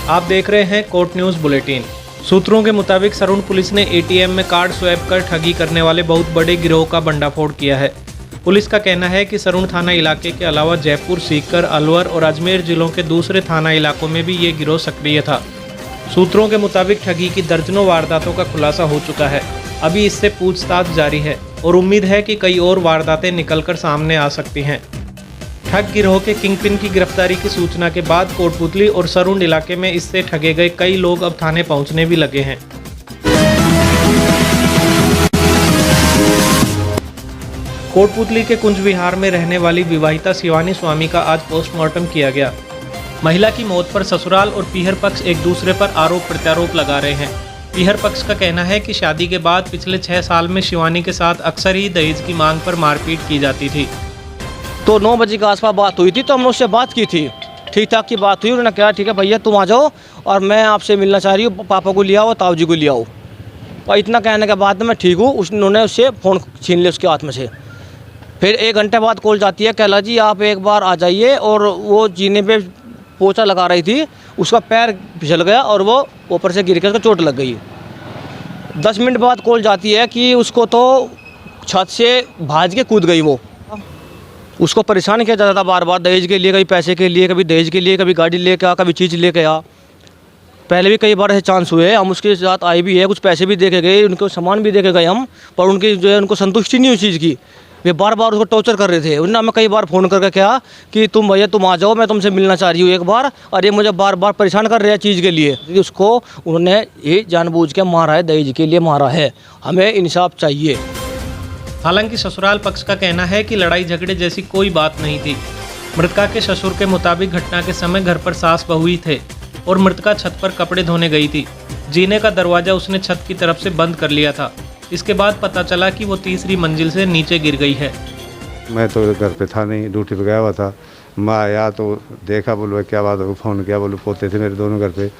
आप देख रहे हैं कोर्ट न्यूज़ बुलेटिन। सूत्रों के मुताबिक सरून पुलिस ने एटीएम में कार्ड स्वैप कर ठगी करने वाले बहुत बड़े गिरोह का भंडाफोड़ किया है। पुलिस का कहना है कि सरून थाना इलाके के अलावा जयपुर, सीकर, अलवर और अजमेर जिलों के दूसरे थाना इलाकों में भी ये गिरोह सक्रिय था। सूत्रों के मुताबिक ठगी की दर्जनों वारदातों का खुलासा हो चुका है। अभी इससे पूछताछ जारी है और उम्मीद है कि कई और वारदातें निकलकर सामने आ सकती हैं। ठग गिरोह के किंगपिन की गिरफ्तारी की सूचना के बाद कोटपुतली और सरून इलाके में इससे ठगे गए कई लोग अब थाने पहुंचने भी लगे हैं। कोटपुतली के कुंज विहार में रहने वाली विवाहिता शिवानी स्वामी का आज पोस्टमार्टम किया गया। महिला की मौत पर ससुराल और पीहर पक्ष एक दूसरे पर आरोप प्रत्यारोप लगा रहे हैं। पीहर पक्ष का कहना है कि शादी के बाद पिछले 6 साल में शिवानी के साथ अक्सर ही दहेज की मांग पर मारपीट की जाती थी। तो 9 बजे के आसपास बात हुई थी, तो हमने उससे बात की थी, ठीक ठाक की बात हुई। उन्होंने कहा ठीक है भैया तुम आ जाओ और मैं आपसे मिलना चाह रही हूँ, पापा को ले आओ, ताऊ जी को ले आओ। और इतना कहने के बाद मैं ठीक हूँ, उन्होंने उससे फ़ोन छीन लिया उसके हाथ में से। फिर 1 घंटे बाद कॉल जाती है, कहला जी आप एक बार आ जाइए। और वो जीने पे पोछा लगा रही थी, उसका पैर फिसल गया और वो ऊपर से गिर के उसको चोट लग गई। 10 मिनट बाद कॉल जाती है कि उसको तो छत से भाग के कूद गई। वो उसको परेशान किया जाता था बार बार दहेज के लिए, कभी पैसे के लिए, कभी दहेज के लिए, कभी गाड़ी लेके आ, कभी चीज़ लेके आ। पहले भी कई बार ऐसे चांस हुए, हम उसके साथ आए भी है, कुछ पैसे भी दे के गए, उनको सामान भी दे के गए हम, पर उनकी जो है उनको संतुष्टि नहीं उस चीज़ की। वे बार बार उसको टॉर्चर कर रहे थे। उन्होंने हमें कई बार फ़ोन करके कहा कि तुम भैया तुम आ जाओ, मैं तुमसे मिलना चाह रही हूँ एक बार, और ये मुझे बार बार परेशान कर रहे हैं चीज़ के लिए। उसको उन्होंने ये जानबूझ के मारा है, दहेज के लिए मारा है। हमें इंसाफ चाहिए। हालांकि ससुराल पक्ष का कहना है कि लड़ाई झगड़े जैसी कोई बात नहीं थी। मृतका के ससुर के मुताबिक घटना के समय घर पर सास बहू ही थे और मृतका छत पर कपड़े धोने गई थी। जीने का दरवाजा उसने छत की तरफ से बंद कर लिया था। इसके बाद पता चला कि वो तीसरी मंजिल से नीचे गिर गई है। मैं तो घर पे था नहीं, ड्यूटी पे गया हुआ था। मैं आया तो देखा, बोलो क्या बात है, फ़ोन किया, बोलो पोते थे मेरे दोनों घर पे।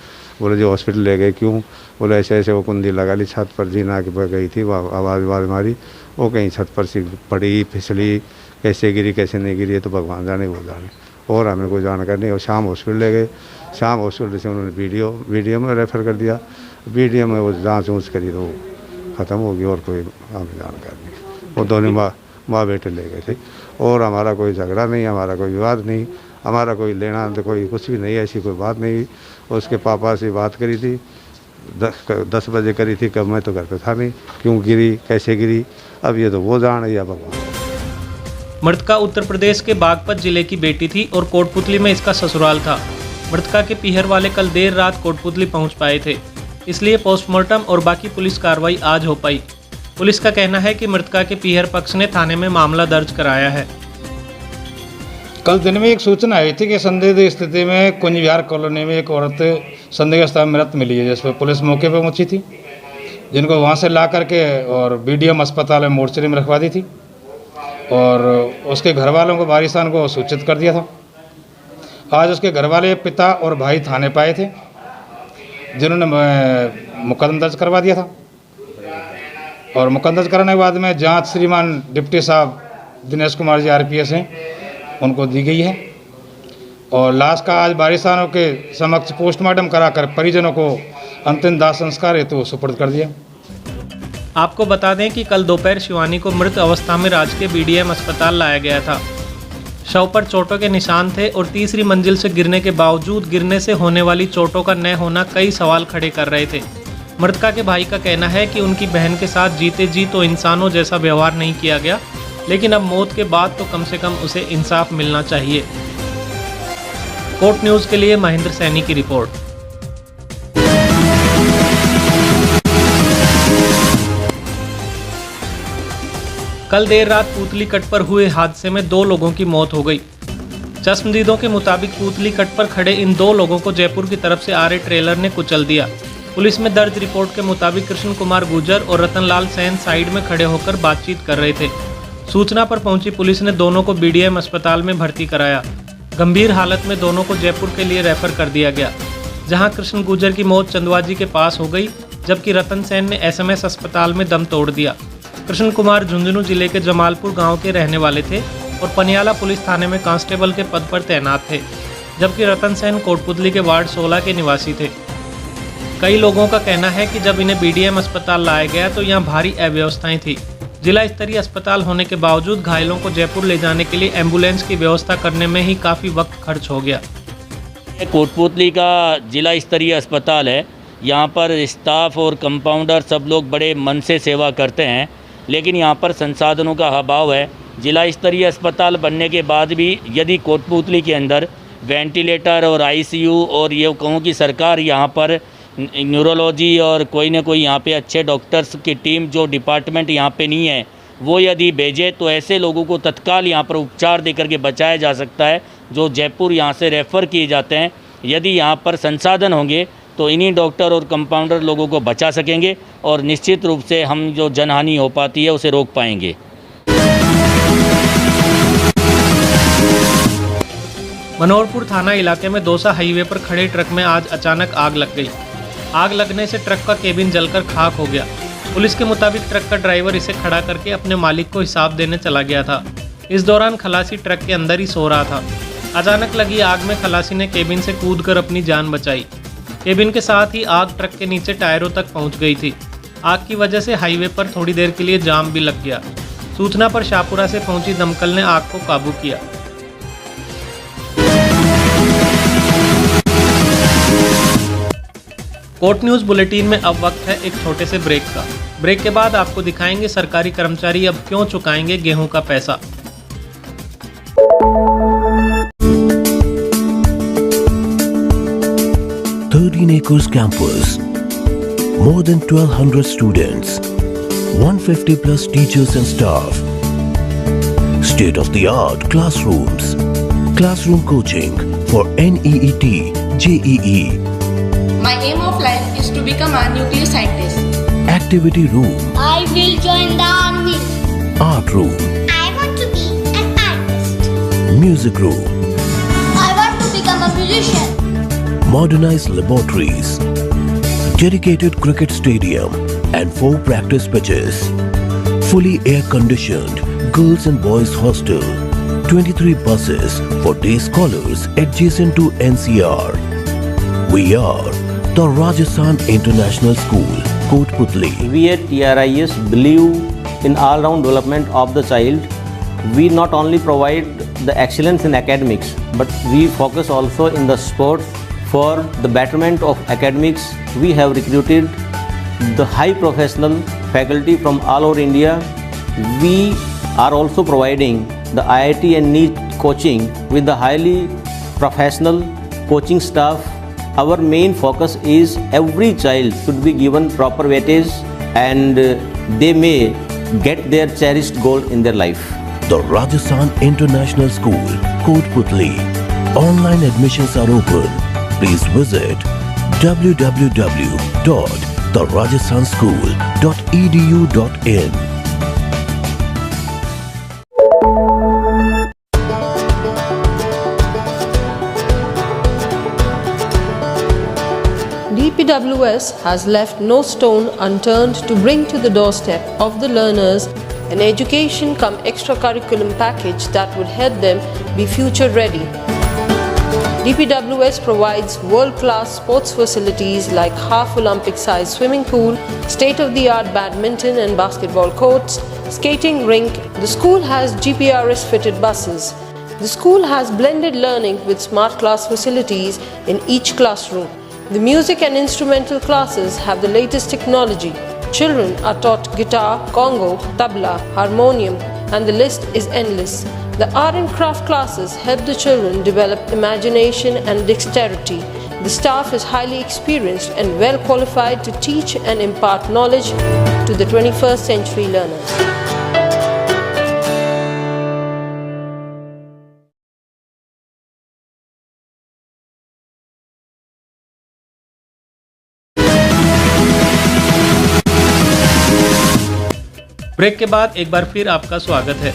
बोले जो हॉस्पिटल ले गए, क्यों? बोले ऐसे ऐसे वो कुंडी लगा ली छत पर, जीना के गई थी, आवाज़ मारी, वो कहीं छत पर से पड़ी, फिसली, कैसे गिरी कैसे नहीं गिरी तो भगवान जाने वो जाने, और हमें कोई जानकारी नहीं। और शाम हॉस्पिटल ले गए, शाम हॉस्पिटल से उन्होंने वीडियो में रेफ़र कर दिया। वीडियो में वो जाँच ऊँच करी तो ख़त्म हो गई, और कोई हमें जानकारी नहीं। वो दोनों माँ बेटे ले गए थे, और हमारा कोई झगड़ा नहीं, हमारा कोई विवाद नहीं, हमारा कोई लेना तो कोई कुछ भी नहीं, ऐसी कोई बात नहीं। उसके पापा से बात करी थी, 10 बजे करी थी, कब मैं तो घर पे था नहीं, क्यों गिरी कैसे गिरी अब ये तो वो जान है या भगवान। मृतका उत्तर प्रदेश के बागपत जिले की बेटी थी और कोटपुतली में इसका ससुराल था। मृतका के पीहर वाले कल देर रात कोटपुतली पहुंच पाए थे, इसलिए पोस्टमार्टम और बाकी पुलिस कार्रवाई आज हो पाई। पुलिस का कहना है कि मृतका के पीहर पक्ष ने थाने में मामला दर्ज कराया है। कल दिन में एक सूचना आई थी कि संदिग्ध स्थिति में कुंज विहार कॉलोनी में एक औरत संदिग्ध अवस्था में मृत मिली है, जिस पर पुलिस मौके पर पहुंची थी, जिनको वहां से ला करके और बीडीएम अस्पताल में मोर्चरी में रखवा दी थी, और उसके घर वालों को वारिसान को सूचित कर दिया था। आज उसके घर वाले पिता और भाई थाने पाए थे, जिन्होंने मुकदमा दर्ज करवा दिया था। और मुकदमा दर्ज कराने के बाद में जांच श्रीमान डिप्टी साहब दिनेश कुमार जी RPS हैं, उनको दी गई है। और लाश का आज वारिसानों के समक्ष पोस्टमार्टम कराकर परिजनों को अंतिम दाह संस्कार हेतु सुपुर्द कर दिया। आपको बता दें कि कल दोपहर शिवानी को मृत अवस्था में राजकीय BDM अस्पताल लाया गया था। शव पर चोटों के निशान थे और तीसरी मंजिल से गिरने के बावजूद गिरने से होने वाली चोटों का न होना कई सवाल खड़े कर रहे थे। मृतका के भाई का कहना है कि उनकी बहन के साथ जीते जी तो इंसानों जैसा व्यवहार नहीं किया गया, लेकिन अब मौत के बाद तो कम से कम उसे इंसाफ मिलना चाहिए। कोर्ट न्यूज़ के लिए महेंद्र सैनी की रिपोर्ट। कल देर रात पूतली कट पर हुए हादसे में 2 लोगों की मौत हो गई। चश्मदीदों के मुताबिक पूतली कट पर खड़े इन 2 लोगों को जयपुर की तरफ से आ रहे ट्रेलर ने कुचल दिया। पुलिस में दर्ज रिपोर्ट के मुताबिक कृष्ण कुमार गुर्जर और रतनलाल सैन साइड में खड़े होकर बातचीत कर रहे थे। सूचना पर पहुंची पुलिस ने दोनों को BDM अस्पताल में भर्ती कराया। गंभीर हालत में दोनों को जयपुर के लिए रेफर कर दिया गया, जहां कृष्ण गुर्जर की मौत चंदवाजी के पास हो गई, जबकि रतन सैन ने SMS अस्पताल में दम तोड़ दिया। कृष्ण कुमार झुंझुनू जिले के जमालपुर गांव के रहने वाले थे और पनियाला पुलिस थाने में कांस्टेबल के पद पर तैनात थे। जबकि रतन सेन कोटपुतली के वार्ड 16 के निवासी थे। कई लोगों का कहना है कि जब इन्हें बीडीएम अस्पताल लाया गया तो यहाँ भारी अव्यवस्थाएं थी। जिला स्तरीय अस्पताल होने के बावजूद घायलों को जयपुर ले जाने के लिए एम्बुलेंस की व्यवस्था करने में ही काफ़ी वक्त खर्च हो गया। कोटपुतली का जिला स्तरीय अस्पताल है। यहाँ पर स्टाफ और कंपाउंडर सब लोग बड़े मन से सेवा करते हैं, लेकिन यहाँ पर संसाधनों का अभाव है। जिला स्तरीय अस्पताल बनने के बाद भी यदि कोटपुतली के अंदर वेंटिलेटर और आईसीयू और ये कहूँ कि सरकार यहाँ पर न्यूरोलॉजी और कोई ना कोई यहाँ पे अच्छे डॉक्टर्स की टीम जो डिपार्टमेंट यहाँ पे नहीं है वो यदि भेजे तो ऐसे लोगों को तत्काल यहाँ पर उपचार देकर के बचाया जा सकता है जो जयपुर यहाँ से रेफ़र किए जाते हैं। यदि यहाँ पर संसाधन होंगे तो इन्हीं डॉक्टर और कंपाउंडर लोगों को बचा सकेंगे और निश्चित रूप से हम जो जनहानि हो पाती है उसे रोक पाएंगे। मनोहरपुर थाना इलाके में दौसा हाईवे पर खड़े ट्रक में आज अचानक आग लग गई। आग लगने से ट्रक का केबिन जलकर खाक हो गया। पुलिस के मुताबिक ट्रक का ड्राइवर इसे खड़ा करके अपने मालिक को हिसाब देने चला गया था। इस दौरान खलासी ट्रक के अंदर ही सो रहा था। अचानक लगी आग में खलासी ने केबिन से कूदकर अपनी जान बचाई। केबिन के साथ ही आग ट्रक के नीचे टायरों तक पहुंच गई थी। आग की वजह से हाईवे पर थोड़ी देर के लिए जाम भी लग गया। सूचना पर शाहपुरा से पहुंची दमकल ने आग को काबू किया। कोर्ट न्यूज़ बुलेटिन में अब वक्त है एक छोटे से ब्रेक का। ब्रेक के बाद आपको दिखाएंगे सरकारी कर्मचारी अब क्यों चुकाएंगे गेहूं का पैसा। Acres campus, more than 1200 students, 150 plus teachers and staff, state-of-the-art classrooms, classroom coaching for NEET, JEE. My aim of life is to become a nuclear scientist. Activity room. I will join the army. Art room. I want to be an artist. Music room. I want to become a musician. Modernized laboratories, dedicated cricket stadium and 4 practice pitches, fully air-conditioned girls and boys hostel, 23 buses for day scholars adjacent to NCR. We are the Rajasthan International School, Kotputli. We at TRIS believe in all-round development of the child. We not only provide the excellence in academics, but we focus also in the sports. For the betterment of academics, we have recruited the high professional faculty from all over India. We are also providing the IIT and NEET coaching with the highly professional coaching staff. Our main focus is every child should be given proper weightage and they may get their cherished goal in their life. The Rajasthan International School, Kotputli. Online admissions are open. Please visit www.therajasthanschool.edu.in. DPWS has left no stone unturned to bring to the doorstep of the learners an education cum extracurriculum package that would help them be future ready. DPWS provides world-class sports facilities like half Olympic-sized swimming pool, state-of-the-art badminton and basketball courts, skating rink. The school has GPRS-fitted buses. The school has blended learning with smart class facilities in each classroom. The music and instrumental classes have the latest technology. Children are taught guitar, congo, tabla, harmonium, and the list is endless. The art and craft classes help the children develop imagination and dexterity. The staff is highly experienced and well qualified to teach and impart knowledge to the 21st century learners. Break के बाद एक बार फिर आपका स्वागत है।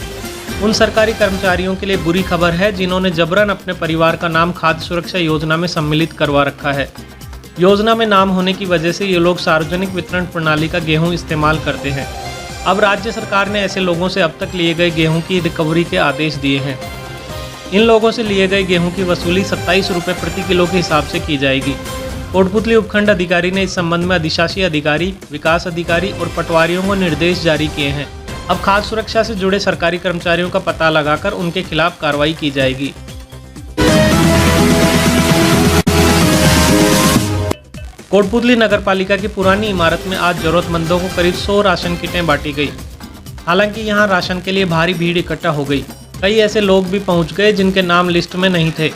उन सरकारी कर्मचारियों के लिए बुरी खबर है जिन्होंने जबरन अपने परिवार का नाम खाद्य सुरक्षा योजना में सम्मिलित करवा रखा है। योजना में नाम होने की वजह से ये लोग सार्वजनिक वितरण प्रणाली का गेहूं इस्तेमाल करते हैं। अब राज्य सरकार ने ऐसे लोगों से अब तक लिए गए गेहूं की रिकवरी के आदेश दिए हैं। इन लोगों से लिए गए गेहूं की वसूली 27 रुपये प्रति किलो के हिसाब से की जाएगी। कोटपुतली उपखंड अधिकारी ने इस संबंध में अधिशासी अधिकारी, विकास अधिकारी और पटवारियों को निर्देश जारी किए हैं। अब खाद्य सुरक्षा से जुड़े सरकारी कर्मचारियों का पता लगाकर उनके खिलाफ कार्रवाई की जाएगी। कोटपुतली नगरपालिका की पुरानी इमारत में आज जरूरतमंदों को करीब 100 राशन किटें बांटी गई। हालांकि यहां राशन के लिए भारी भीड़ इकट्ठा हो गई। कई ऐसे लोग भी पहुंच गए जिनके नाम लिस्ट में नहीं थे।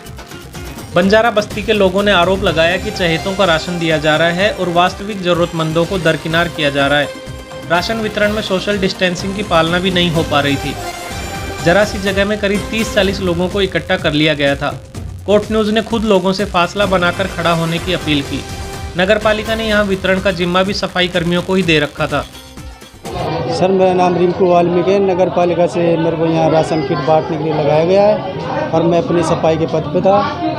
बंजारा बस्ती के लोगों ने आरोप लगाया कि चहेतों का राशन दिया जा रहा है और वास्तविक जरूरतमंदों को दरकिनार किया जा रहा है। राशन वितरण में सोशल डिस्टेंसिंग की पालना भी नहीं हो पा रही थी। जरा सी जगह में करीब 30-40 लोगों को इकट्ठा कर लिया गया था। कोर्ट न्यूज़ ने खुद लोगों से फासला बनाकर खड़ा होने की अपील की। नगरपालिका ने यहां वितरण का जिम्मा भी सफाई कर्मियों को ही दे रखा था। सर, मेरा नाम रिंकू वाल्मीकि है। नगरपालिका से मेरे को यहाँ राशन किट बांटने के लिए लगाया गया है और मैं अपनी सफाई के पद पे था,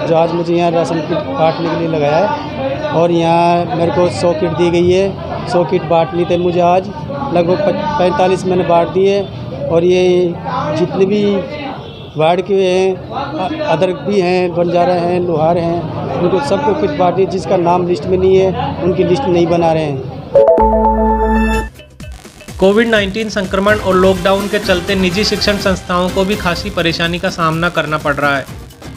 जो आज मुझे यहाँ राशन किट बांटने के लिए लगाया है। और यहाँ मेरे को 100 किट दी गई है। 100 किट बांटनी थे मुझे आज, लगभग 45 मैंने बांट दिए। और ये जितने भी वार्ड के हैं, अदर भी हैं, बंजारा हैं, लोहार हैं, उनको सबको किट बांटी। जिसका नाम लिस्ट में नहीं है उनकी लिस्ट नहीं बना रहे हैं। कोविड-19 संक्रमण और लॉकडाउन के चलते निजी शिक्षण संस्थाओं को भी खासी परेशानी का सामना करना पड़ रहा है।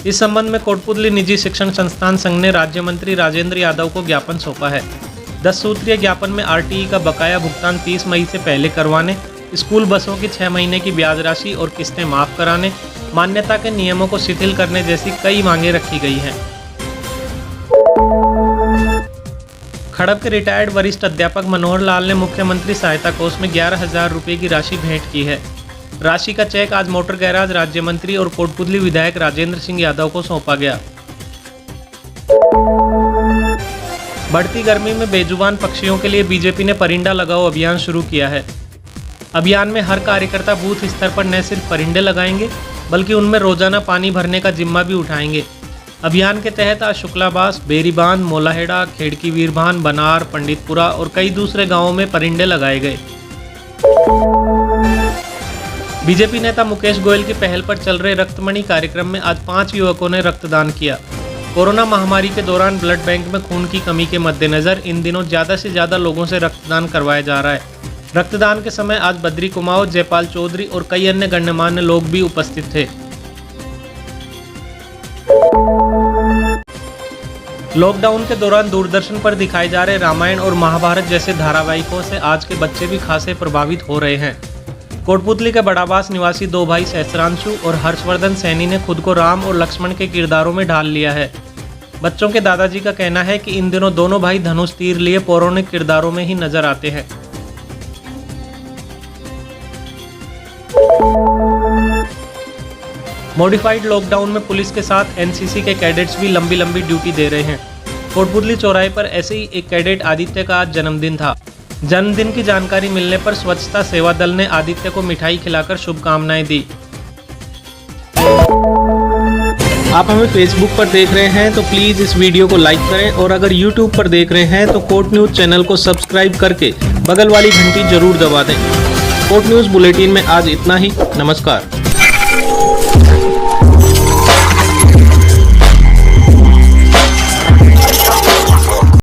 इस संबंध में कोटपुतली निजी शिक्षण संस्थान संघ ने राज्य मंत्री राजेंद्र यादव को ज्ञापन सौंपा है। 10 सूत्रीय ज्ञापन में आरटीई का बकाया भुगतान 30 मई से पहले करवाने, स्कूल बसों की 6 महीने की ब्याज राशि और किस्तें माफ़ कराने, मान्यता के नियमों को शिथिल करने जैसी कई मांगें रखी गई हैं। खड़प के रिटायर्ड वरिष्ठ अध्यापक मनोहर लाल ने मुख्यमंत्री सहायता कोष में 11,000 रुपये की राशि भेंट की है। राशि का चेक आज मोटर गैराज राज्य मंत्री और कोटपुतली विधायक राजेंद्र सिंह यादव को सौंपा गया। बढ़ती गर्मी में बेजुबान पक्षियों के लिए बीजेपी ने परिंदा लगाओ अभियान शुरू किया है। अभियान में हर कार्यकर्ता बूथ स्तर पर न सिर्फ परिंदे लगाएंगे बल्कि उनमें रोजाना पानी भरने का जिम्मा भी उठाएंगे। अभियान के तहत आज शुक्लाबास, बेरीबांध, मोलाहेड़ा, खेड़की वीरभान, बनार, पंडितपुरा और कई दूसरे गांवों में परिंदे लगाए गए। बीजेपी नेता मुकेश गोयल की पहल पर चल रहे रक्तमणि कार्यक्रम में आज 5 युवकों ने रक्तदान किया। कोरोना महामारी के दौरान ब्लड बैंक में खून की कमी के मद्देनजर इन दिनों ज़्यादा से ज़्यादा लोगों से रक्तदान करवाया जा रहा है। रक्तदान के समय आज बद्री कुमाऊं, जयपाल चौधरी और कई अन्य गण्यमान्य लोग भी उपस्थित थे। लॉकडाउन के दौरान दूरदर्शन पर दिखाए जा रहे रामायण और महाभारत जैसे धारावाहिकों से आज के बच्चे भी खासे प्रभावित हो रहे हैं। कोटपुतली के बड़ाबास निवासी 2 भाई सहस्रांशु और हर्षवर्धन सैनी ने खुद को राम और लक्ष्मण के किरदारों में ढाल लिया है। बच्चों के दादाजी का कहना है कि इन दिनों दोनों भाई धनुष तीर लिए पौराणिक किरदारों में ही नजर आते हैं। मॉडिफाइड लॉकडाउन में पुलिस के साथ एनसीसी के कैडेट्स भी लंबी लंबी ड्यूटी दे रहे हैं। कोटपुतली चौराहे पर ऐसे ही एक कैडेट आदित्य का आज जन्मदिन था। जन्मदिन की जानकारी मिलने पर स्वच्छता सेवा दल ने आदित्य को मिठाई खिलाकर शुभकामनाएं दी। आप हमें फेसबुक पर देख रहे हैं तो प्लीज़ इस वीडियो को लाइक करें और अगर यूट्यूब पर देख रहे हैं तो कोट न्यूज़ चैनल को सब्सक्राइब करके बगल वाली घंटी जरूर दबा दें। कोट न्यूज़ बुलेटिन में आज इतना ही। नमस्कार।